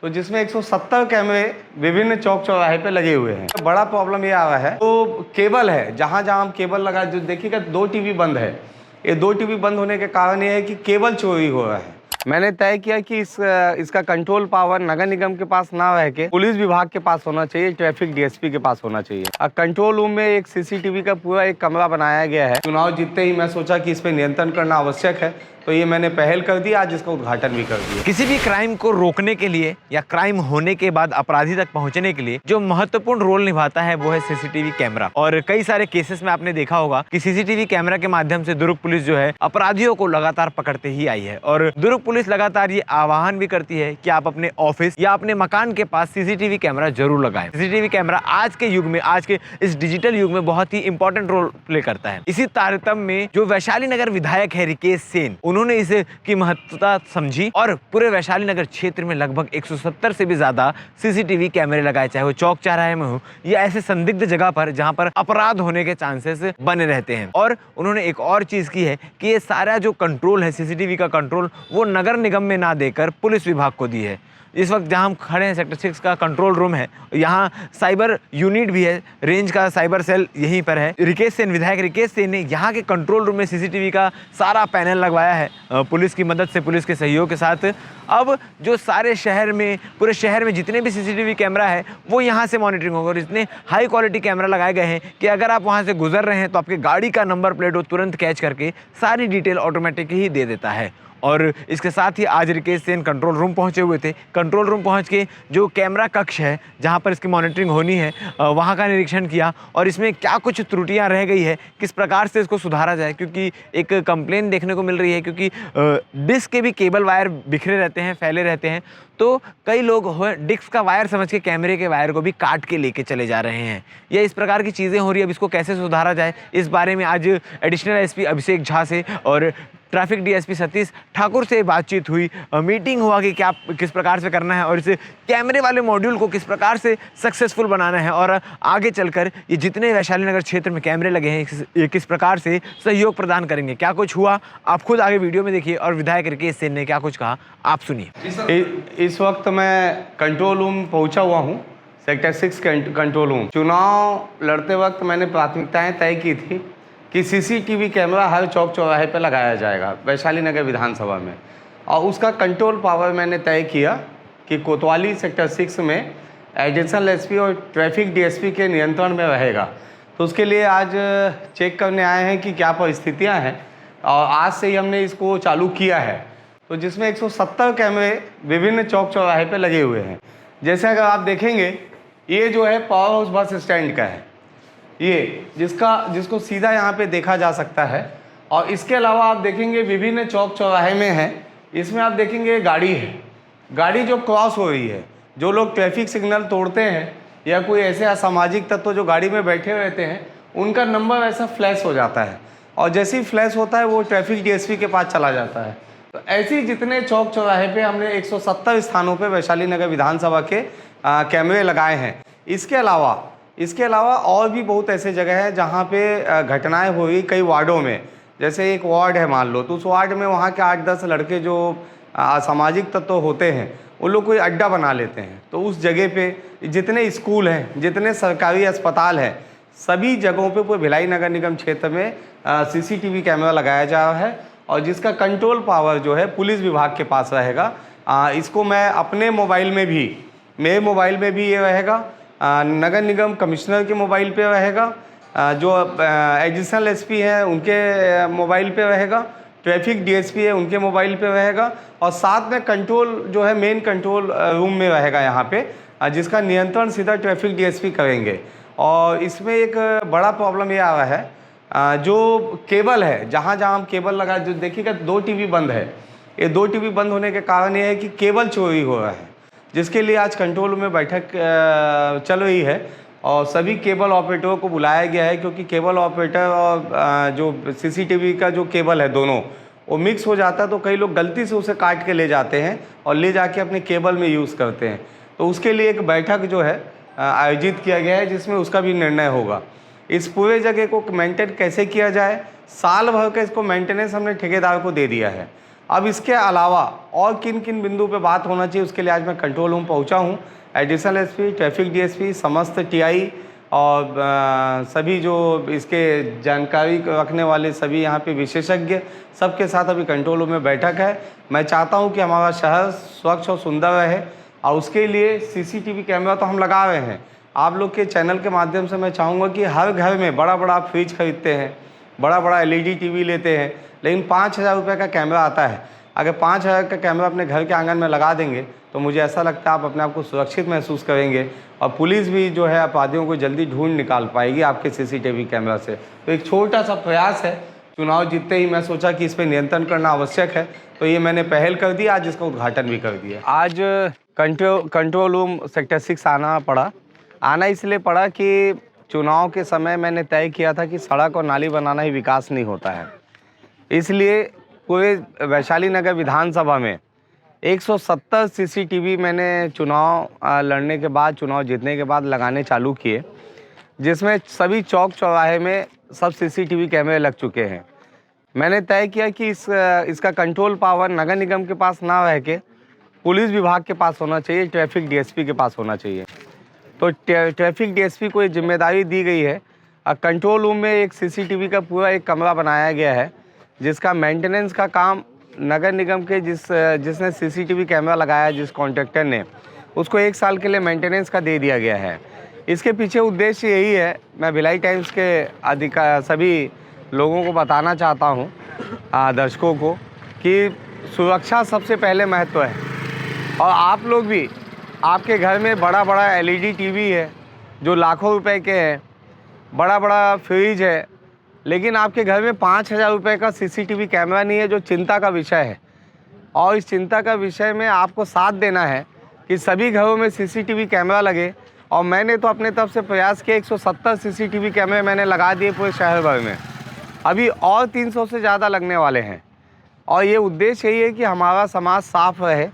तो जिसमें 170 कैमरे विभिन्न चौक चौराहे पे लगे हुए हैं। तो बड़ा प्रॉब्लम ये आ रहा है, तो केबल है, जहाँ जहाँ हम केबल लगा, जो देखिएगा 2 टीवी बंद है। ये 2 टीवी बंद होने के कारण ये है कि केबल चोरी हो रहा है। मैंने तय किया कि इसका कंट्रोल पावर नगर निगम के पास ना रह के पुलिस विभाग के पास होना चाहिए, ट्रैफिक डीएसपी के पास होना चाहिए। कंट्रोल रूम में एक सीसीटीवी का पूरा एक कमरा बनाया गया है। चुनाव जीतते ही मैं सोचा कि इस पर नियंत्रण करना आवश्यक है, तो ये मैंने पहल कर दी, आज इसका उद्घाटन भी कर दिया। किसी भी क्राइम को रोकने के लिए या क्राइम होने के बाद अपराधी तक पहुंचने के लिए जो महत्वपूर्ण रोल निभाता है वो है सीसीटीवी कैमरा। और कई सारे केसेस में आपने देखा होगा कि सीसीटीवी कैमरा के माध्यम से दुर्ग पुलिस जो है अपराधियों को लगातार पकड़ते ही आई है। और दुर्ग पुलिस लगातार ये आह्वान भी करती है कि आप अपने ऑफिस या अपने मकान के पास सीसीटीवी कैमरा जरूर लगाएं। सीसीटीवी कैमरा आज के युग में, आज के इस डिजिटल युग में बहुत ही इंपॉर्टेंट रोल प्ले करता है। इसी तारतम्य में जो वैशाली नगर विधायक है रिकेश सेन, उन्होंने इसे की महत्वता समझी और पूरे वैशाली नगर क्षेत्र में लगभग 170 से भी ज्यादा सीसीटीवी कैमरे लगाए, चाहे वो चौक चौराहे में हो या ऐसे संदिग्ध जगह पर जहां पर अपराध होने के चांसेस बने रहते हैं। और उन्होंने एक और चीज की है कि ये सारा जो कंट्रोल है सीसीटीवी का कंट्रोल, वो नगर निगम में ना देकर पुलिस विभाग को दी है। इस वक्त जहां हम खड़े हैं सेक्टर 6 का कंट्रोल रूम है, यहाँ साइबर यूनिट भी है, रेंज का साइबर सेल यहीं पर है। रिकेश सेन, विधायक रिकेश सेन ने यहाँ के कंट्रोल रूम में सीसीटीवी का सारा पैनल लगवाया है पुलिस की मदद से, पुलिस के सहयोग के साथ। अब जो सारे शहर में, पूरे शहर में जितने भी सीसीटीवी कैमरा है वो यहाँ से मॉनिटरिंग होगा। और इतने हाई क्वालिटी कैमरा लगाए गए हैं कि अगर आप वहाँ से गुजर रहे हैं तो आपके गाड़ी का नंबर प्लेट वो तुरंत कैच करके सारी डिटेल ऑटोमेटिक ही दे देता है। और इसके साथ ही आज रिकेश सेन कंट्रोल रूम पहुंचे हुए थे। कंट्रोल रूम पहुंच के जो कैमरा कक्ष है जहां पर इसकी मॉनिटरिंग होनी है वहां का निरीक्षण किया और इसमें क्या कुछ त्रुटियां रह गई है, किस प्रकार से इसको सुधारा जाए। क्योंकि एक कंप्लेन देखने को मिल रही है, क्योंकि डिस्क के भी केबल वायर बिखरे रहते हैं, फैले रहते हैं, तो कई लोग डिस्क का वायर समझ के कैमरे के वायर को भी काट के लेके चले जा रहे हैं। ये इस प्रकार की चीज़ें हो रही है। अब इसको कैसे सुधारा जाए, इस बारे में आज एडिशनल एसपी अभिषेक झा से और ट्रैफिक डीएसपी सतीश ठाकुर से बातचीत हुई, मीटिंग हुआ कि क्या किस प्रकार से करना है और इस कैमरे वाले मॉड्यूल को किस प्रकार से सक्सेसफुल बनाना है और आगे चलकर ये जितने वैशाली नगर क्षेत्र में कैमरे लगे हैं ये किस प्रकार से सहयोग प्रदान करेंगे। क्या कुछ हुआ आप खुद आगे वीडियो में देखिए और विधायक रिकेश सेन ने क्या कुछ कहा आप सुनिए। इस वक्त मैं कंट्रोल रूम पहुंचा हुआ हूं, सेक्टर 6 कंट्रोल रूम। चुनाव लड़ते वक्त मैंने प्राथमिकताएं तय की थी कि सीसीटीवी कैमरा हर चौक चौराहे पर लगाया जाएगा वैशाली नगर विधानसभा में, और उसका कंट्रोल पावर मैंने तय किया कि कोतवाली सेक्टर 6 में एडिशनल एसपी और ट्रैफिक डीएसपी के नियंत्रण में रहेगा। तो उसके लिए आज चेक करने आए हैं कि क्या परिस्थितियां हैं और आज से ही हमने इसको चालू किया है। तो जिसमें 170 कैमरे विभिन्न चौक चौराहे पर लगे हुए हैं। जैसे अगर आप देखेंगे, ये जो है पावर हाउस बस स्टैंड का है, ये जिसको सीधा यहाँ पे देखा जा सकता है। और इसके अलावा आप देखेंगे विभिन्न चौक चौराहे में है, इसमें आप देखेंगे गाड़ी है, गाड़ी जो क्रॉस हो रही है, जो लोग ट्रैफिक सिग्नल तोड़ते हैं या कोई ऐसे असामाजिक तत्व जो गाड़ी में बैठे रहते हैं, उनका नंबर ऐसा फ्लैश हो जाता है और जैसे ही फ्लैश होता है वो ट्रैफिक डीएसपी के पास चला जाता है। तो ऐसे ही जितने चौक चौराहे पे हमने 170 स्थानों पे वैशाली नगर विधानसभा के कैमरे लगाए हैं। इसके अलावा और भी बहुत ऐसे जगह है जहाँ पे घटनाएं हो रही कई वार्डों में। जैसे एक वार्ड है मान लो, तो उस वार्ड में वहाँ के 8-10 लड़के जो असामाजिक तत्व होते हैं उन लोग कोई अड्डा बना लेते हैं। तो उस जगह पे जितने स्कूल हैं, जितने सरकारी अस्पताल हैं, सभी जगहों पे पूरे भिलाई नगर निगम क्षेत्र में सीसीटीवी कैमरा लगाया जा रहा है और जिसका कंट्रोल पावर जो है पुलिस विभाग के पास रहेगा। इसको मैं अपने मोबाइल में भी, मेरे मोबाइल में भी ये रहेगा, नगर निगम कमिश्नर के मोबाइल पे रहेगा, जो एडिशनल एसपी हैं उनके मोबाइल पे रहेगा, ट्रैफिक डीएसपी है उनके मोबाइल पे रहेगा और साथ में कंट्रोल जो है मेन कंट्रोल रूम में रहेगा यहाँ पे, जिसका नियंत्रण सीधा ट्रैफिक डीएसपी करेंगे। और इसमें एक बड़ा प्रॉब्लम ये आ रहा है, जो केबल है, जहाँ जहाँ हम केबल लगा, जो देखिएगा 2 टीवी बंद है। ये 2 टीवी बंद होने के कारण ये है कि केबल चोरी हो रहा है, जिसके लिए आज कंट्रोल रूम में बैठक चल रही है और सभी केबल ऑपरेटरों को बुलाया गया है, क्योंकि केबल ऑपरेटर और जो सीसीटीवी का जो केबल है दोनों वो मिक्स हो जाता है, तो कई लोग गलती से उसे काट के ले जाते हैं और ले जाके अपने केबल में यूज़ करते हैं। तो उसके लिए एक बैठक जो है आयोजित किया गया है, जिसमें उसका भी निर्णय होगा। इस पूरे जगह को मेंटेन कैसे किया जाए, साल भर का इसको मेंटेनेंस हमने ठेकेदार को दे दिया है अब इसके अलावा और किन किन बिंदु पे बात होना चाहिए, उसके लिए आज मैं कंट्रोल रूम पहुंचा हूं। एडिशनल एसपी, ट्रैफिक डीएसपी, समस्त टीआई और सभी जो इसके जानकारी रखने वाले सभी यहाँ पे विशेषज्ञ, सबके साथ अभी कंट्रोल रूम में बैठक है। मैं चाहता हूँ कि हमारा शहर स्वच्छ और सुंदर रहे, और उसके लिए सीसीटीवी कैमरा तो हम लगा रहे हैं। आप लोग के चैनल के माध्यम से मैं चाहूँगा कि हर घर में बड़ा बड़ा फ्रिज खरीदते हैं, बड़ा बड़ा एलईडी टीवी लेते हैं, लेकिन 5,000 रुपये का कैमरा आता है। अगर 5,000 का कैमरा अपने घर के आंगन में लगा देंगे तो मुझे ऐसा लगता है आप अपने आप को सुरक्षित महसूस करेंगे, और पुलिस भी जो है अपराधियों को जल्दी ढूंढ निकाल पाएगी आपके सीसीटीवी कैमरा से। तो एक छोटा सा प्रयास है, चुनाव जीतते ही मैं सोचा कि इस पर नियंत्रण करना आवश्यक है, तो ये मैंने पहल कर दी, आज इसका उद्घाटन भी कर दिया। आज कंट्रोल रूम सेक्टर 6 आना इसलिए पड़ा कि चुनाव के समय मैंने तय किया था कि सड़क और नाली बनाना ही विकास नहीं होता है। इसलिए पूरे वैशाली नगर विधानसभा में 170 सीसीटीवी मैंने चुनाव लड़ने के बाद, चुनाव जीतने के बाद लगाने चालू किए, जिसमें सभी चौक चौराहे में सब सीसीटीवी कैमरे लग चुके हैं। मैंने तय किया कि इसका कंट्रोल पावर नगर निगम के पास ना रह के पुलिस विभाग के पास होना चाहिए, ट्रैफिक डीएसपी के पास होना चाहिए। तो ट्रैफिक डीएसपी को ये जिम्मेदारी दी गई है। कंट्रोल रूम में एक सीसीटीवी का पूरा एक कमरा बनाया गया है, जिसका मेंटेनेंस का काम नगर निगम के जिसने सीसीटीवी कैमरा लगाया, जिस कॉन्ट्रैक्टर ने, उसको 1 साल के लिए मेंटेनेंस का दे दिया गया है। इसके पीछे उद्देश्य यही है, मैं भिलाई टाइम्स के सभी लोगों को बताना चाहता हूँ, दर्शकों को, कि सुरक्षा सबसे पहले महत्व है। और आप लोग भी, आपके घर में बड़ा बड़ा एलईडी टीवी है जो लाखों रुपए के हैं, बड़ा बड़ा फ्रिज है, लेकिन आपके घर में 5,000 रुपये का सीसीटीवी कैमरा नहीं है, जो चिंता का विषय है। और इस चिंता का विषय में आपको साथ देना है कि सभी घरों में सीसीटीवी कैमरा लगे। और मैंने तो अपने तरफ से प्रयास किया, 170 सीसीटीवी कैमरे मैंने लगा दिए पूरे शहर भर में, अभी और 300 से ज़्यादा लगने वाले हैं। और ये उद्देश्य यही है कि हमारा समाज साफ रहे।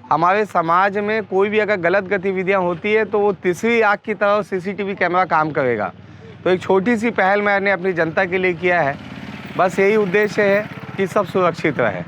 हमारे समाज में कोई भी अगर गलत गतिविधियां होती है तो वो तीसरी आँख की तरह सीसीटीवी कैमरा काम करेगा। तो एक छोटी सी पहल मैंने अपनी जनता के लिए किया है, बस यही उद्देश्य है कि सब सुरक्षित रहे।